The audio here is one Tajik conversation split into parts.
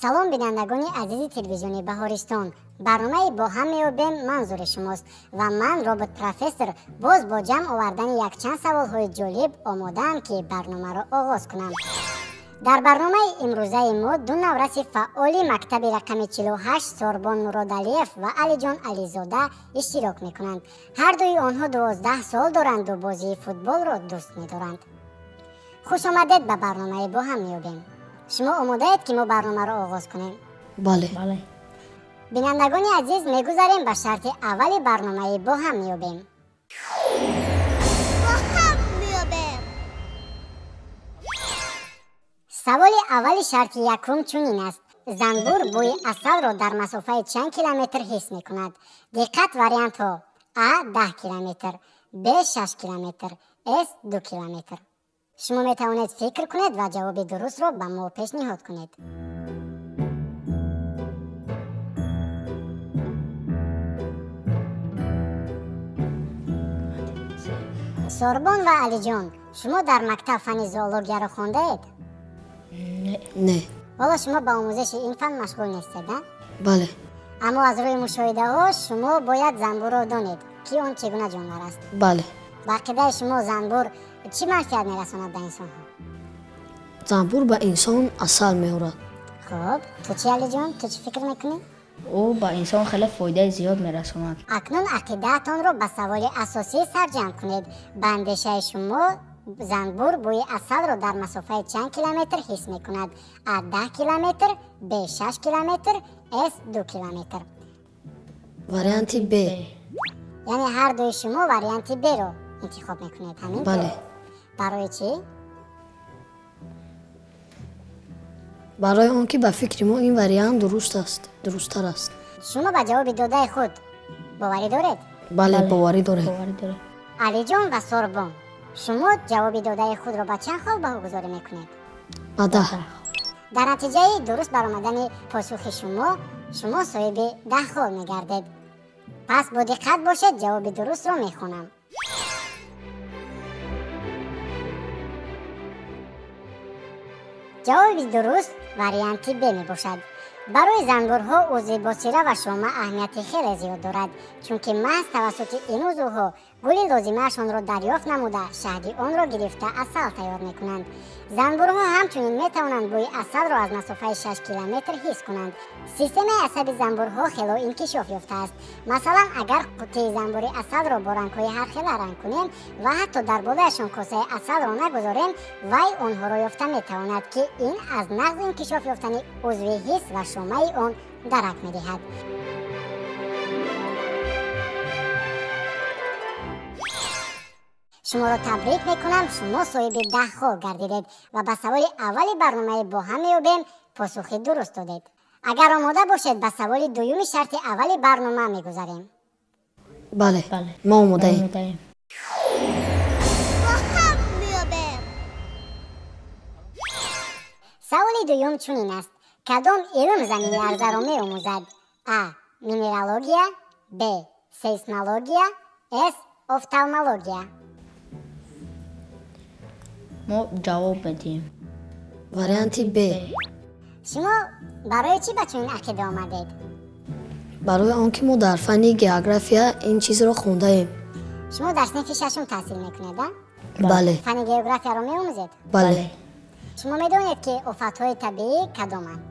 салом бинандагони азизи телевизиони Баҳористон. барномаи бо ҳам меёбем манзури шумост ва ман робот профессор боз бо ҷамъ овардани якчанд саволҳои ҷолиб омодаам ки барномаро оғоз кунам. дар барномаи имрӯзаи мо ду навраси фаъоли мактаби рақами 48 Сорбон Муродалиев ва Алиҷон Ализода иштирок мекунанд. ҳардуи онҳо 12 сол доранду бозии футболро дӯст медоранд. хушомадед ба барномаи бо ҳам меёбем. шумо омодаед ки мо барномаро оғоз кунем? бале. бинандагони азиз, мегузарем ба шарти аввали барномаи бо ҳам меёбем. саволи аввали шарти якум чунин аст: занбур бӯи асалро дар масофаи чанд километр ҳис мекунад? диққат вариантҳо: А 10 километр, Б 6 километр, С 2 километр. шумо метавонед фикр кунед ва ҷавоби дурустро ба мо пешниҳод кунед. Сорбон ва Алиҷон, шумо дар мактаб фани зоологияро хондаед? не. ҳоло шумо ба омӯзиши ин фан машғул нестед, а? бале. аммо аз рӯи мушоҳидаҳо шумо бояд занбурро донед ки он чӣ гуна ҷонвар аст. бале. ба ақидаи шумо занбур чӣ манфиат мерасонад ба инсонҳо? занбур ба инсон асал меорад. хуб, ту чӣ Алиҷон, ту чӣ фикр мекунӣ? ӯ ба инсон хеле фоидаи зиёд мерасонад. акнун ақидаатонро ба саволи асосӣ сарҷамъ кунед. ба андешаи шумо занбур бӯи асалро дар масофаи чанд километр ҳис мекунад? А 10 километр, Б 6 километр, С 2 километр. варианти Б. яъне ҳардуи шумо варианти Б-ро интихоб мекунед, ҳамин? бале. барои чӣ? барои он ки ба фикри мо ин вариант дурусттар аст. шумо ба ҷавоби додаи худ боварӣ доред? бале, боварӣ дорем. Алиҷон ва Сорбон, шумо ҷавоби додаи худро ба чанд хол баҳогузорӣ мекунед? ба 10. дар натиҷаи дуруст баромадани посухи шумо соҳиби 10 хол мегардед. пас бо диққат бошед, ҷавоби дурустро мехонам. ҷавоби дуруст варианти Б мебошад. барои занбурҳо узви босира ва шома аҳамияти хеле зиёд дорад, чунки маҳз тавассути ин узвҳо гули лозимаашонро дарёфт намуда шаҳди онро гирифта асал тайёр мекунанд. занбурҳо ҳамчунин метавонанд бӯи асалро аз масофаи 6 километр ҳис кунанд. системаи асаби занбурҳо хело инкишоф ёфтааст. масалан, агар қуттии занбури асалро бо рангҳои ҳархела ранг кунем ва ҳатто дар болаашон косаи асалро нагузорем, вай онҳоро ёфта метавонад ки ин аз нағз инкишоф ёфтани узви ҳис ва шомаи он дарак медиҳад. шуморо табрик мекунам, шумо соҳиби 10 хол гардидед ва ба саволи аввали барномаи бо ҳам меёбем посухи дуруст додед. агар омода бошед, ба саволи дуюми шарти аввали барнома мегузарем. бале, мо омодаем. саволи дуюм чунин аст: кадом илм заминларзаро меомӯзад? А минералогия, Б сейсмология, С офталмология. мо ҷавоб медиҳем. варианти Б. шумо барои чӣ ба чунин ақида омадед? барои он ки мо дар фанни география ин чизро хондаем. шумо дар синфи шашум таҳсил мекунед, а? бале. фанни географияро меомӯзед? бале. шумо медонед ки офатҳои табиӣ кадоманд?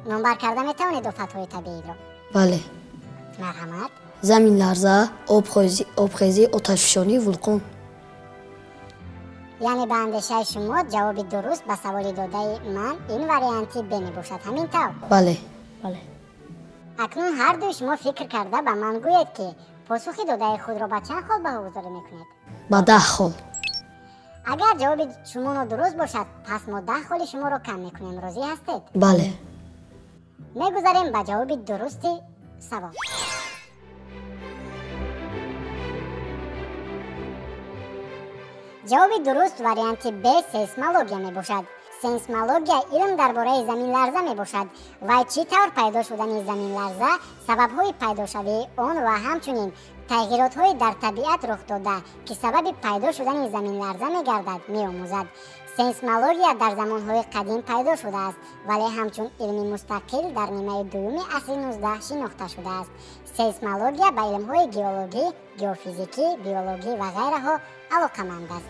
номбар карда метавонед офатҳои табииро? бале. марҳамат. заминларза, обхезӣ, оташфишонӣ, вулқон. яъне ба андешаи шумо ҷавоби дуруст ба саволи додаи ман ин варианти Б мебошад, ҳамин тавр? бале. акнун ҳардуи шумо фикр карда ба ман гӯед ки посухи додаи худро ба чанд хол баҳогузорӣ мекунед? ба 10 хол. агар ҷавоби шумо нодуруст бошад, пас мо 10 холи шуморо кам мекунем. розӣ ҳастед? бале. мегузарем ба ҷавоби дурусти савол. ҷавоби дуруст варианти Б сейсмология мебошад. сейсмология илм дар бораи заминларза мебошад. вай чӣ тавр пайдо шудани заминларза, сабабҳои пайдошавии он ва ҳамчунин тағйиротҳои дар табиат рухдода ки сабаби пайдо шудани заминларза мегардад меомӯзад. Сейсмология дар замонҳои қадим пайдо шудааст, вале ҳамчун илми мустақил дар нимаи дуюми асри 19 шинохта шудааст. Сейсмология ба илмҳои геологӣ, геофизикӣ, биологӣ ва ғайраҳо алоқаманд аст.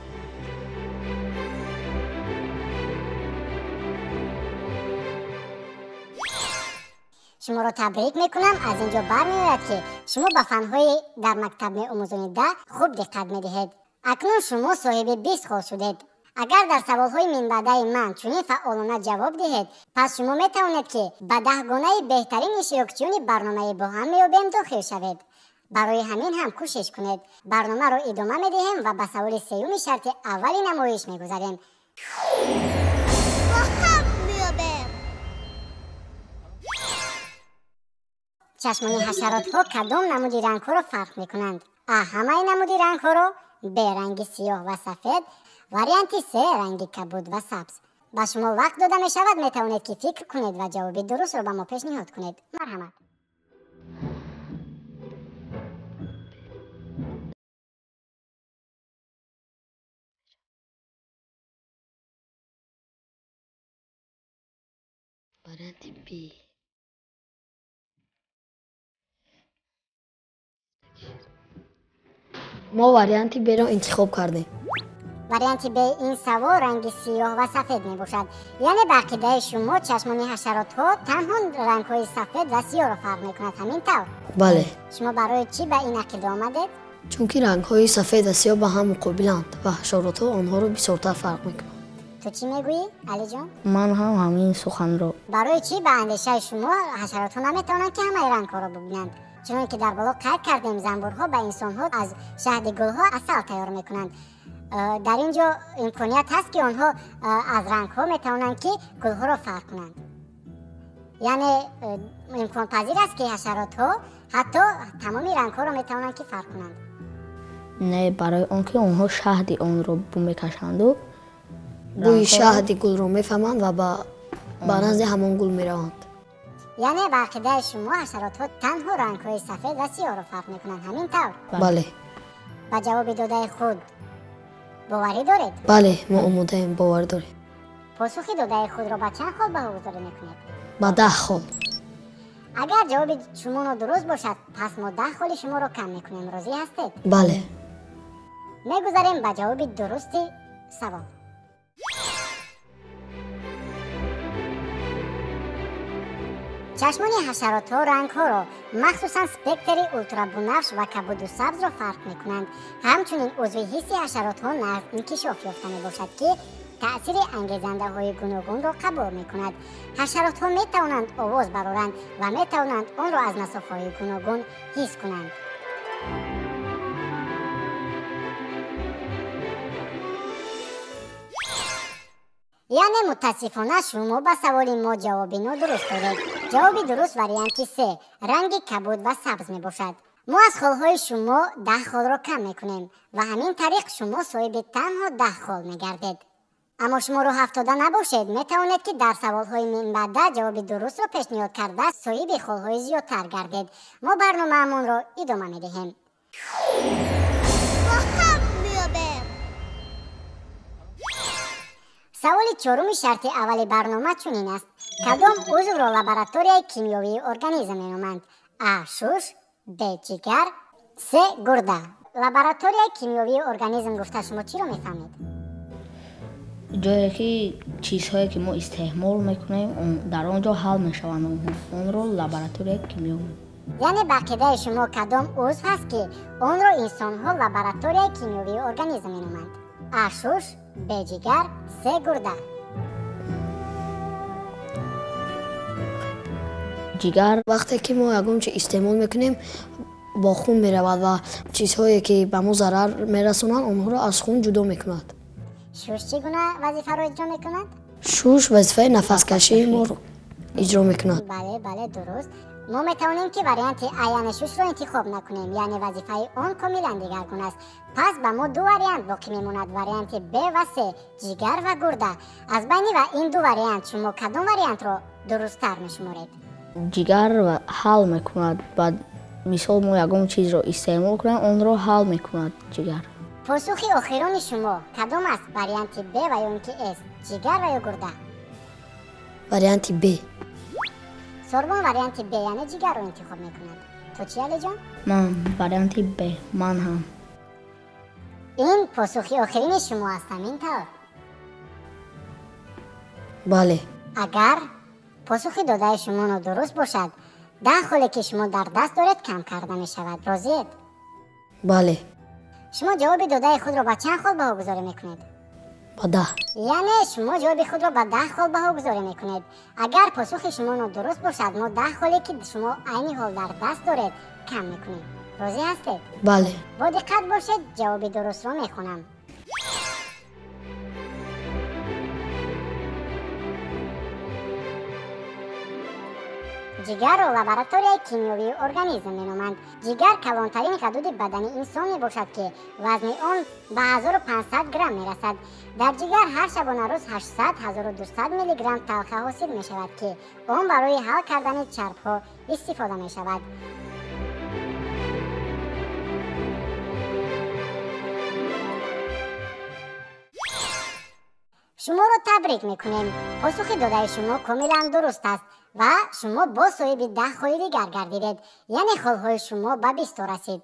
шуморо табрик мекунам. Аз инҷо бармеояд ки шумо ба фанҳои дар мактаб меомӯзонида хуб диққат медиҳед. Акнун шумо соҳиби 20 хол шудед. агар дар саволҳои минбаъдаи ман чунин фаъолона ҷавоб диҳед, пас шумо метавонед ки ба 10 гонаи беҳтарин иштирокчиёни барномаи бо ҳам меёбем дохил шавед. барои ҳамин ҳам кӯшиш кунед. барномаро идома медиҳем ва ба саволи сеюми шарти аввали намоиш мегузарем. чашмони ҳашаротҳо кадом намуди рангҳоро фарқ мекунанд? А. ҳамаи намуди рангҳоро. Б. ранги сиёҳ ва сафед. варианти С. ранги кабуд ва сабз. ба шумо вақт дода мешавад, метавонед ки фикр кунед ва ҷавоби дурустро ба мо пешниҳод кунед. марҳамат. варианти Б. мо варианти Б-ро интихоб кардем. варианти Б. ин савол ранги сиёҳ ва сафед мебошад. яъне ба ақидаи шумо чашмони ҳашаротҳо танҳо рангҳои сафед ва сиёҳро фарқ мекунад, ҳамин тавр? бале. шумо барои чӣ ба ин ақида омадед? чунки рангҳои сафед ва сиёҳ ба ҳам муқобиланд ва ҳашаротҳо онҳоро бисёртар фарқ мекунанд. ту чӣ мегӯӣ, алиҷон? ман ҳам ҳамин суханро. барои чӣ ба андешаи шумо ҳашаротҳо наметавонанд ки ҳамаи рангҳоро бубинанд? чунон ки дар боло қайд кардем, занбурҳо ба инсонҳо аз шаҳди гулҳо асал тайёр мекунанд. дар ин ҷо имконият ҳаст ки онҳо аз рангҳо метавонанд ки гулҳоро фарқ кунанд. яъне имконпазир аст ки ҳашаротҳо ҳатто тамоми рангҳоро метавонанд ки фарқ кунанд. не барои он ки онҳо шаҳди онро бу мекашанду бӯи шаҳди гулро мефаҳманд ва ба назди ҳамон гул мераванд. яъне ба ақидаи шумо ҳашаротҳо танҳо рангҳои сафед ва сиёҳро фарқ мекунанд, ҳамин тавр? бале. ба ҷавоби додаи худ боварӣ доред? бале, мо омодаем, бовар дорем. посухи додаи худро ба чанд хол баҳогузорӣ мекунед? ба 10 хол. агар ҷавоби шумо нодуруст бошад, пас мо 10 холи шуморо кам мекунем. розӣ ҳастед? бале. мегузарем ба ҷавоби дурусти савол. чашмони ҳашаротҳо рангҳоро, махсусан спектри ултрабунавш ва кабуду сабзро фарқ мекунанд. ҳамчунин узви ҳисси ҳашаротҳо нағз инкишоф ёфта мебошад ки таъсири ангезандаҳои гуногунро қабул мекунад. ҳашаротҳо метавонанд овоз бароранд ва метавонанд онро аз масофаҳои гуногун ҳис кунанд. яъне мутаассифона шумо ба саволи мо ҷавоби нодуруст додед. ҷавоби дуруст варианти С. ранги кабуд ва сабз мебошад. мо аз холҳои шумо 10 холро кам мекунем ва ҳамин тариқ шумо соҳиби танҳо 10 хол мегардед. аммо шумо роҳ афтода набошед. метавонед ки дар саволҳои минбаъда ҷавоби дурустро пешниҳод карда соҳиби холҳои зиёдтар гардед. мо барномаамонро идома медиҳем. саволи чоруми шарти аввали барнома чунин аст. кадом узвро лабораторияи кимиёвии организм меноманд? А. шуш. Б. ҷигар. С. гурда. лабораторияи кимиёвии организм гуфта шумо чиро мефаҳмед? ҷое ки чизҳое ки мо истеъмол мекунем дар он ҷо ҳал мешаванд, онро лабораторияи кимиё. яъне ба ақидаи шумо кадом узв ҳаст ки онро инсонҳо лабораторияи кимиёвии организм меноманд? А. шуш. Б. ҷигар. С. гурда. ҷигар. вақте ки мо ягон чиз истеъмол мекунем бо хун меравад ва чизҳое ки ба мо зарар мерасонанд онҳоро аз хун ҷудо мекунад. шуш чӣ гуна вазифаро иҷро мекунад? шуш вазифаи нафаскашии моро иҷро мекунад. бале дуруст. мо метавонем ки варианти А яъне шушро интихоб накунем, яъне вазифаи он комилан дигаргун аст. пас ба мо ду вариант боқӣ мемонад, варианти Б ва С, ҷигар ва гурда. аз байни ва ин ду вариант шумо кадом вариантро дурусттар мешуморед? ҷигар ҳал мекунад ба мисол мо ягон чизро истеъмол кунем, онро ҳал мекунад ҷигар. посухи охирони шумо кадом аст? варианти б ва ё ин ки с, ҷигар ва ё гурда? варианти б. сорбон варианти б яъне ҷигарро интихоб мекунад. то чӣ алиҷон? ман варианти б. ман ҳам. ин посухи охирини шумо аст, ҳамин тавр? бале. агар посухи додаи шумо нодуруст бошад, 10 холе ки шумо дар даст доред кам карда мешавад. розиед? бале. шумо ҷавоби додаи худро ба чанд хол баҳогузорӣ мекунед? ба 10. яъне шумо ҷавоби худро ба 10 хол баҳогузорӣ мекунед. агар посухи шумо нодуруст бошад, мо 10 холе ки шумо айни ҳол дар даст доред кам мекунем. розӣ ҳастед? бале. бо диққат бошед, ҷавоби дурустро мехонам. ҷигарро лабораторияи кимиёвии организм меноманд. ҷигар калонтарин ғадуди бадани инсон мебошад ки вазни он ба 1500 грамм мерасад. дар ҷигар ҳар шабона рӯз 800-1200 миллиграмм талха ҳосил мешавад ки он барои ҳал кардани чарбҳо истифода мешавад. шуморо табрик мекунем. посухи додаи шумо комилан дуруст аст ва шумо бо соҳиби 10 холи дигар гардидед, яъне холҳои шумо ба 20 расид.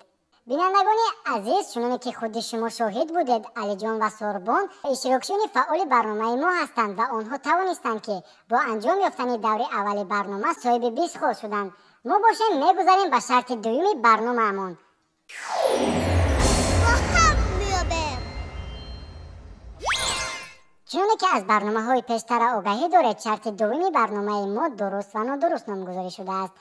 бинандагони азиз, чуноне ки худи шумо шоҳид будед, алиҷон ва сорбон иштирокчиёни фаъоли барномаи мо ҳастанд ва онҳо тавонистанд ки бо анҷом ёфтани даври аввали барнома соҳиби 20 хол шуданд. мо бошем мегузарем ба шарти дуюми барномаамон. чуноне ки аз барномаҳои пештара огаҳӣ доред, шарти дуввуми барномаи мо дуруст ва нодуруст номгузорӣ шудааст.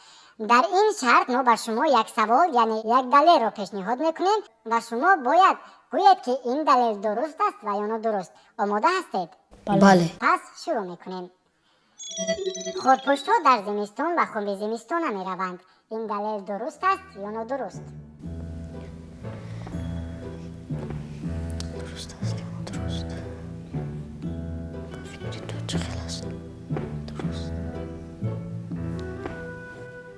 дар ин шарт мо ба шумо як савол, яъне як далелро пешниҳод мекунем ва шумо бояд гӯед ки ин далел дуруст аст ва ё нодуруст. омода ҳастед? бале. пас шурӯъ мекунем. хурпуштҳо дар зимистон ба хуби зимистона мераванд. ин далел дуруст аст ё нодуруст? дуруст аст ё нодуруст? ба фикри ту чӣ хел аст?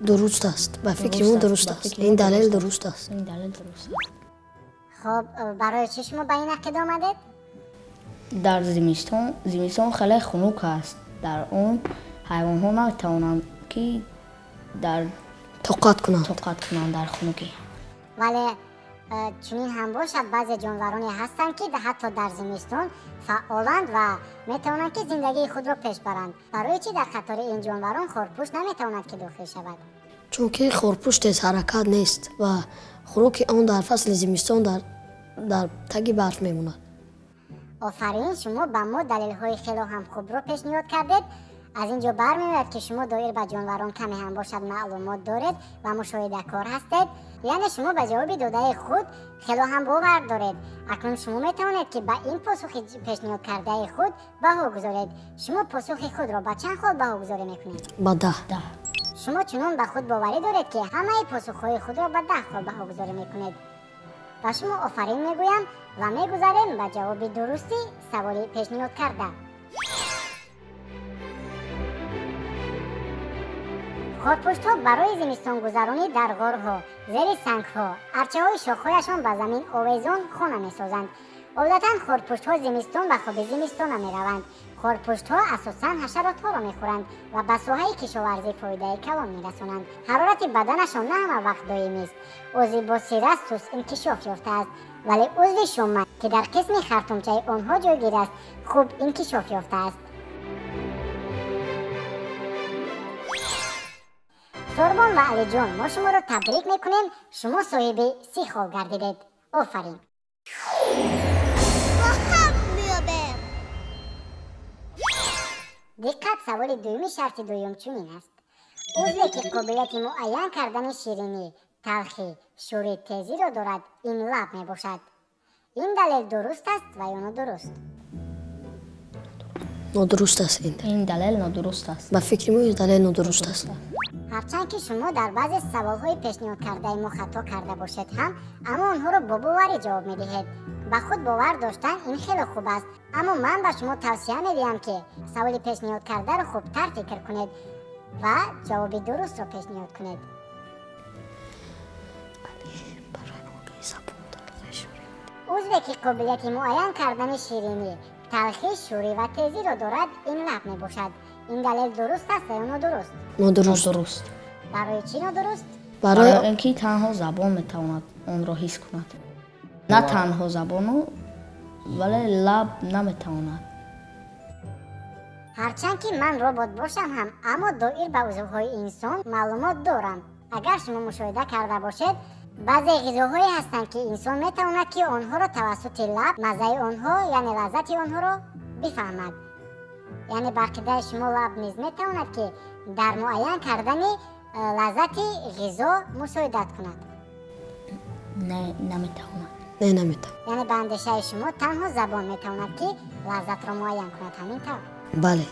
дуруст аст. ба фикри мо дуруст аст. ин далел дуруст аст. ин далел дуруст аст. хоб, барои чӣ шумо ба ин ақид омадед? дар зимистон хеле хунук аст. дар он ҳайвонҳо наметавонанд ки дар тоқат кунанд дар хунукӣ. вале чунин ҳам бошад, баъзе ҷонвароне ҳастанд ки ҳатто дар зимистон фаъоланд ва метавонанд ки зиндагии худро пеш баранд. барои чӣ дар қатори ин ҷонварон хурпуш наметавонад ки дохил шавад? чунки хурпуш тезҳаракат нест ва хӯроки он дар фасли зимистон дар таги барф мемонад. офарин, шумо ба мо далелҳои хело ҳам хубро пешниҳод кардед. аз ин ҷо бармеояд ки шумо доир ба ҷонварон каме ҳам бошад маълумот доред ва мушоҳидакор ҳастед, яъне шумо ба ҷавоби додаи худ хело ҳам бовар доред. акнун шумо метавонед ки ба ин посухи пешниҳод кардаи худ баҳо гузоред. шумо посухи худро ба чанд хол баҳогузорӣ мекунед? ба 10. шумо чунон ба худ боварӣ доред ки ҳамаи посухҳои худро ба 10 хол баҳогузорӣ мекунед. ба шумо офарин мегӯям ва мегузарем ба ҷавоби дурусти саволи пешниҳод карда. хурпуштҳо барои зимистонгузаронӣ дар ғорҳо, зери сангҳо, арчаҳои шохҳояшон ба замин овезон хона месозанд. одатан хурпуштҳо зимистон ба хуби зимистона мераванд. хурпуштҳо асосан ҳашаротҳоро мехӯранд ва ба соҳаи кишоварзӣ фоидаи калон мерасонанд. ҳарорати баданашон на ҳама вақт доимист. узви бо сира сус инкишоф ёфтааст, вале узви шума ки дар қисми хартумчаи онҳо ҷойгир аст, хуб инкишоф ёфтааст. сорбон ва алиҷон, мо шуморо табрик мекунем. шумо соҳиби 30 хол гардидед. офарин. диққат, саволи дуюми шарти дуюм чунин аст. узве ки қобилияти муайян кардани ширинӣ, талхӣ, шӯри тезиро дорад, ин лаб мебошад. ин далел дуруст аст ва ё нодуруст? нодуруст аст. ин далел нодуруст аст. ба фикри мо ин далел нодуруст аст. ҳарчанд ки шумо дар баъзе саволҳои пешниҳод кардаи мо хато карда бошед ҳам, аммо онҳоро бо боварӣ ҷавоб медиҳед. ба худ бовар доштан ин хеле хуб аст, аммо ман ба шумо тавсия медиҳам ки саволи пешниҳод кардаро хубтар фикр кунед ва ҷавоби дурустро пешниҳод кунед. عضوی که قابلیت معین کردن شیرینی، تلخی، شوری و تیزی را دارد این لب می باشد. این دلیل درست است یا نادرست؟ نادرست. برای چی نادرست؟ برای برای اینکه تنها زبان میتواند آن را حس کند. نه تنها زبان ولی لب نمیتواند. هرچند که من ربات باشم هم اما دایر به عضوهای انسان معلومات دارم. اگر شما مشاهده کرده باشید بعضی غذاهایی هستند که انسان میتواند که آنها را توسط لب مزه آنها یعنی لذت آنها را بفهمد. یعنی برخلاف شما لب نیز میتواند که در معین کردن لذت غذا مساعدت کند. نه نمیتواند. نمیتواند. یعنی به اندیشه شما تنها زبان میتواند که لذت را معین کند. همین طور. بله.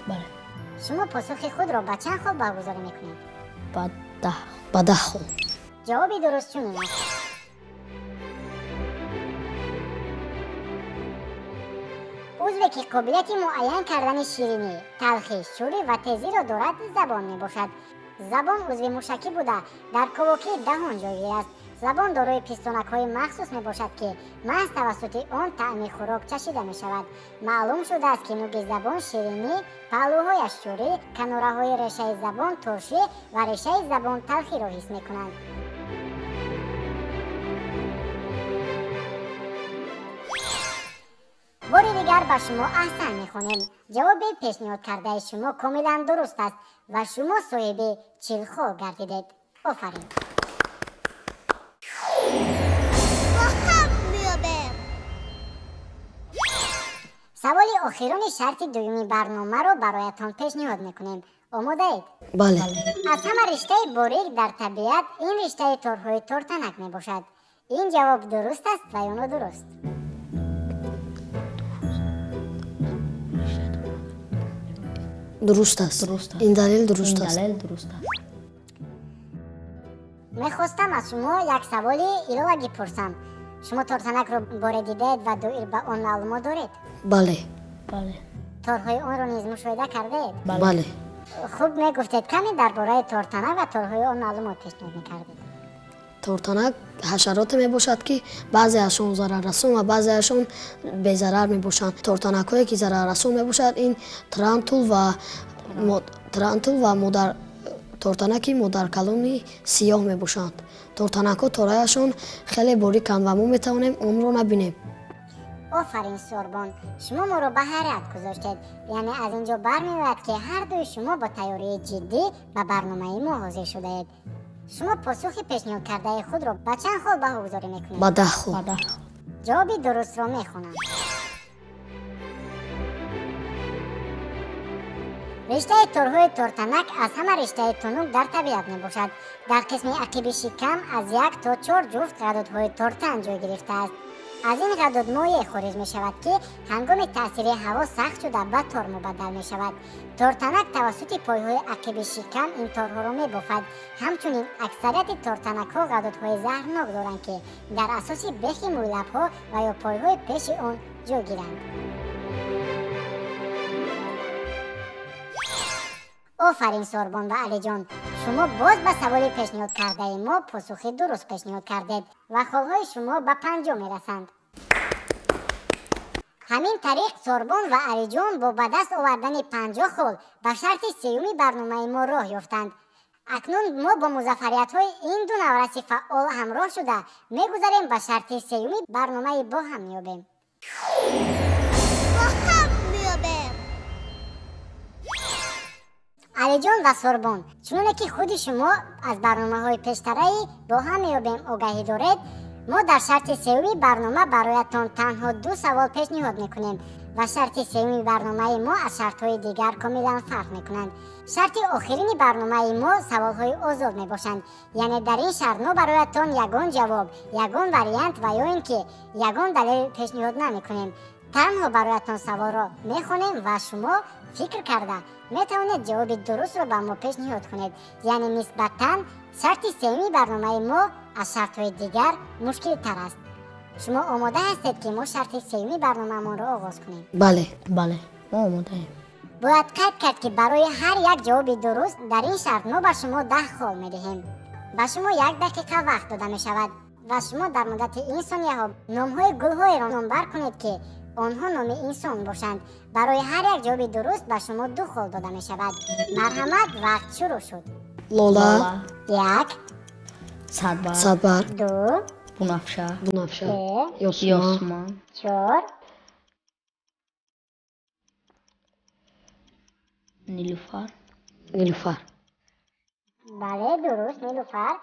شما پاسخ خود را به چند خال برگزاری میکنید؟ با 10 خال. جوابی درست چنین است. عضوی که قابلیت معین کردن شیرینی، تلخی، شوری و تیزی را دارد زبان می باشد. زبان عضو موشکی بوده در کواکب دهان جایگیر است. زبان دارای پیستانک‌های مخصوص می باشد که محض توسط آن طعم خوراک چشیده می شود. معلوم شده است که نوک زبان شیرینی، پهلوهایش شوری، کناره‌های ریشه زبان ترشی و ریشه زبان تلخی را حس می کنند. باری دیگر به شما احسن میخونیم. جواب پیشنهاد کرده شما کاملا درست است و شما صاحب 40 خال گردیدید. آفرین. سوال آخرین شرط دومی برنامه را برایتان پیشنهاد میکنیم. آماده اید؟ بله. از همه رشته باریک در طبیعت این رشته تارهای تارتنک می باشد. این جواب درست است و یا نادرست؟ درست است. این دلیل درست است. میخواستم از شما یک سوالی علاوه پرسم. شما تارتنک را باره دیدید و دایر به آن معلومات دارید؟ بله. تارهای آن را نیز مشاهده کردید؟ بله. خوب میگفتید کمی درباره تارتنک و تارهای آن معلومات پیشنهاد میکردید. تارتنک حشرات می باشد که بعضی اشون ضرر رسون و بعضی اشون بی ضرر می باشند. تارتنک هایی که ضرر رسون می باشد این ترانتول و مادر تارتنکی مادر کلونی سیاه می باشند. تارتنک ها تارایشون خیلی باریکند و ما می توانیم اون را نبینیم. آفرین سوربان، شما ما را به حیرت گذاشتید. یعنی از اینجا برمیآید که هر دوی شما با تیاری جدی به برنامه ما حاضر شده اید. شما پاسخ پیشنهاد کرده خود را به چند خال بهاگذاری میکنید؟ با 10 خال. جوابی درست را میخونم. رشته تارهای تارتنک از همه رشته تنوک در طبیعت می باشد. در قسم عقب شکم از 1 تا 4 جفت قدودهای تارتن جای گرفته است. از این قدود مایع خارج می شود که هنگام تاثیر هوا سخت شده به تار مبدل می شود. تارتنک توسط پایهای عقب شکم این تارها را می بافد. همچنین اکثریت تارتنک ها قدودهای زهرناک دارند که در اساس بیخ لب ها و یا پایهای پیش آن جای گیرند. آفرین سوربان و علی جان، شما باز به سوال پیشنهاد کرده ما پاسخ درست پیشنهاد کردید و خالهای شما به 5 میرسند. همین طریق سوربان و علی جان با به دست آوردن 50 خال به شرط سیومی برنامه ما راه یافتند. اکنون ما با موفقیت های این دو نورس فعال همراه شده میگذاریم به شرط سیومی برنامه با هم میابیم. علی جان و سوربان، چون که خود شما از برنامه های پیشتری با هم میابیم آگاهی دارید، ما در شرط سیومی برنامه برایتان تنها 2 سوال پیشنهاد میکنیم و شرط سیومی برنامه ما از شرط های دیگر کاملا فرق میکنند. شرط آخرین برنامه ما سوال های آزاد میباشند. یعنی در این شرط ما برایتان یگان جواب، یگان واریانت و یا اینکه یگان دلیل پیشنهاد نمیکنیم. تنها برایتان سوال را میخونیم و شما فکر کرده میتوانید جواب درست را به ما پیشنهاد کنید. یعنی نسبتاً شرط سیومی برنامه ما از شرط های دیگر مشکل تر است. شما آماده هستید که ما شرط سیومی برنامه ما را آغاز کنیم؟ بله. ما آماده ایم. باید قید کرد که برای هر یک جواب درست در این شرط ما به شما 10 خال میدهیم. به شما 1 دقیقه وقت داده می شود. و شما در مدت این ثانیه ها نام‌های گل‌های را نامبر کنید که آنها نام انسان باشند. برای هر یک جواب درست به شما 2 خال داده می شود. مرحمت، وقت شروع شد. لاله، 1 صدبر، صدبر، 2 بنفشه، 3 یاسمان، 4 نیلوفر، نیلوفر. بله درست، نیلوفر.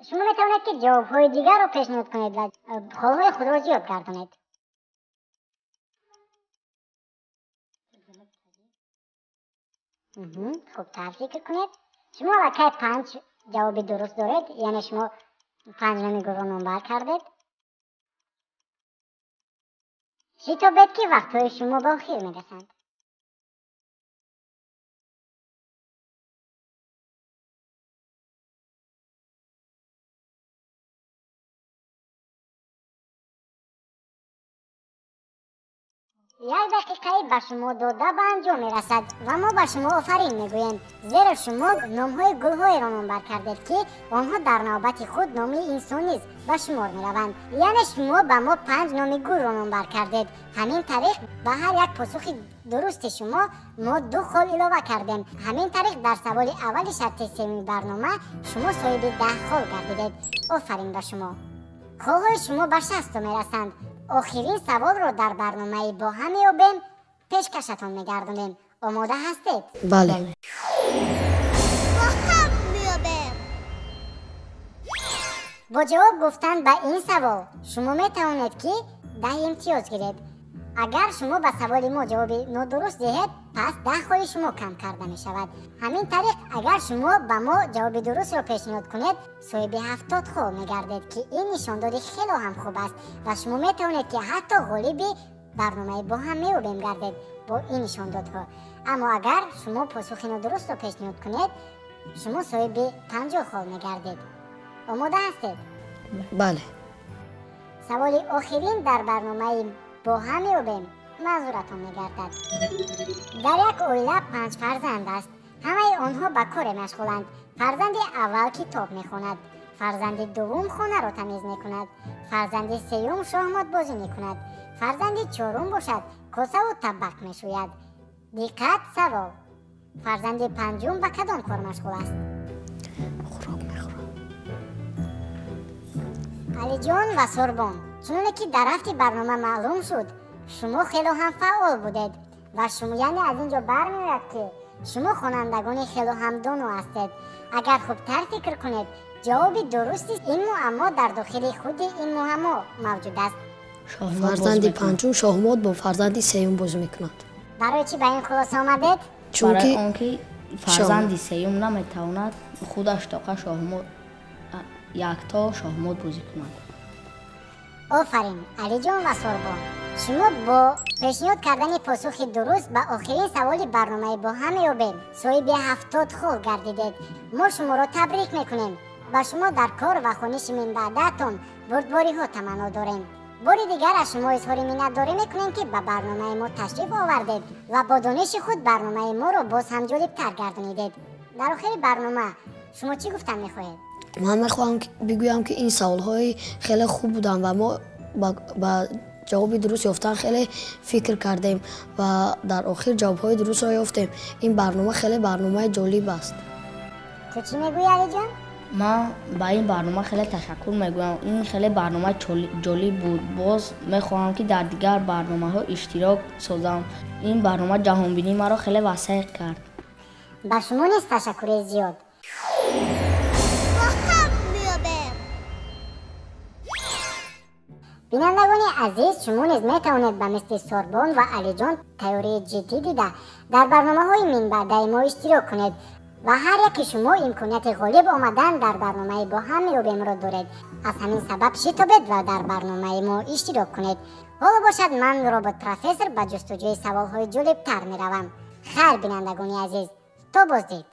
شما می توانید که جواب‌های دیگر را پیشنهاد کنید و خال‌های خود را زیاد گردانید. خوب فکر کنید. شما الکی 5 جواب درست دارید، یعنی شما 5 نامی گل را نامبر کردید. شتابید که وقتهای شما به آخر می رسند. یک دقیقه به شما داده به انجام می رسد و ما به شما آفرین می گوییم، زیرا شما نام‌های گل‌های را نامبر کردید که آنها در نوبت خود نامی انسان نیز به شمار می روند. یعنی شما به ما 5 نام گل را نامبر کردید. همین طریق به هر یک پاسخ درست شما ما 2 خال علاوه کردیم. همین طریق در سوال اول شرط سوم برنامه شما صاحب 10 خال گردیدید. آفرین به شما. خال‌های شما به 60 می رسند. آخرین سوال رو در برنامه با هم می‌یابیم. پیشکشتان می‌گردونیم. آماده هستید؟ بله. با هم می‌یابیم. با جواب گفتن به این سوال شما می‌توانید که 10 امتیاز گیرید. اگر شما به سوال ما جواب نادرست دهید پس 10 خال شما کم کرده می شود. همین طریق اگر شما به ما جواب درست را پیشنهاد کنید صاحب 70 خال می گردید که این نشانداری خیلی هم خوب است و شما می توانید که حتی غالب برنامه با هم می‌یابیم گردید با این نشاندادها. اما اگر شما پاسخ نادرست را پیشنهاد کنید شما صاحب 50 خال می گردید. آماده هستید؟ بله. سوال آخرین در برنامه با هم می‌یابیم معذورتان می‌گردد. در یک عائله 5 فرزند است. همه آنها به کار مشغولند. فرزند اول کتاب می‌خواند، فرزند دوم خانه را تمیز می‌کند، فرزند سوم شاهمات بازی می‌کند، فرزند چهارم باشد کاسه و طبق می‌شوید. دقت سوال. فرزند پنجم به کدام کار مشغول است؟ خوراک می‌خورد. علی جان و سربان، چون که در هفته برنامه معلوم شد شما خیلی هم فعال بودید و شما یعنی از اینجا برمی‌آید که شما خوانندگان خیلی هم دانو هستید. اگر خوبتر فکر کنید جواب درستی این معما در داخل خود این معما موجود است. فرزند پنجم شاهمات با فرزند سوم بازی می‌کند. برای چی به این خلاصه آمدید؟ چون برای که آنکه فرزند سوم نمیتواند خودش تا شاهمات یکتا شاهمات بازی کند. آفرین علی جان و سربان، شما با پیشنهاد کردن پاسخ درست به آخرین سوال برنامه با هم می‌یابیم صاحب 70 خال گردیدید. ما شما را تبریک میکنیم. با شما در کار و خوانش من بعدتان بردباری ها تمنا داریم. بار دیگر از شما اظهار منتداری میکنیم که به برنامه ما تشریف آوردید و با دانش خود برنامه ما را باز هم جالب‌تر گردانیدید. در آخر برنامه شما چی گفتن میخواهید؟ من میخواهم بگویم که این سوال‌های خیلی خوب بودن و ما با جواب درست یافتن خیلی فکر کردیم و در آخر جواب‌های درست را یافتیم. این برنامه خیلی برنامه جالب است. تو چی میگویی علی جان؟ من با این برنامه خیلی تشکر میگویم. این خیلی برنامه جالب بود. باز میخواهم که در دیگر برنامه ها اشتراک سازم. این برنامه جهانبینی مرا خیلی وسیع کرد. با شما نیست تشکر زیاد. بینندگان عزیز، شما نیز میتوانید به مثل سربان و علی جان تئوری جدی دیده در برنامه های من بعده ما اشتراک کنید و هر یک شما امکانیت غالب آمدن در برنامه با هم می‌یابیم را دارید. از همین سبب شتابید و در برنامه ما اشتراک کنید. حالا باشد من رابط پروفسور به جستجوی سوال‌های جالب تر می‌روم. خیر بینندگان عزیز، تا بازدید.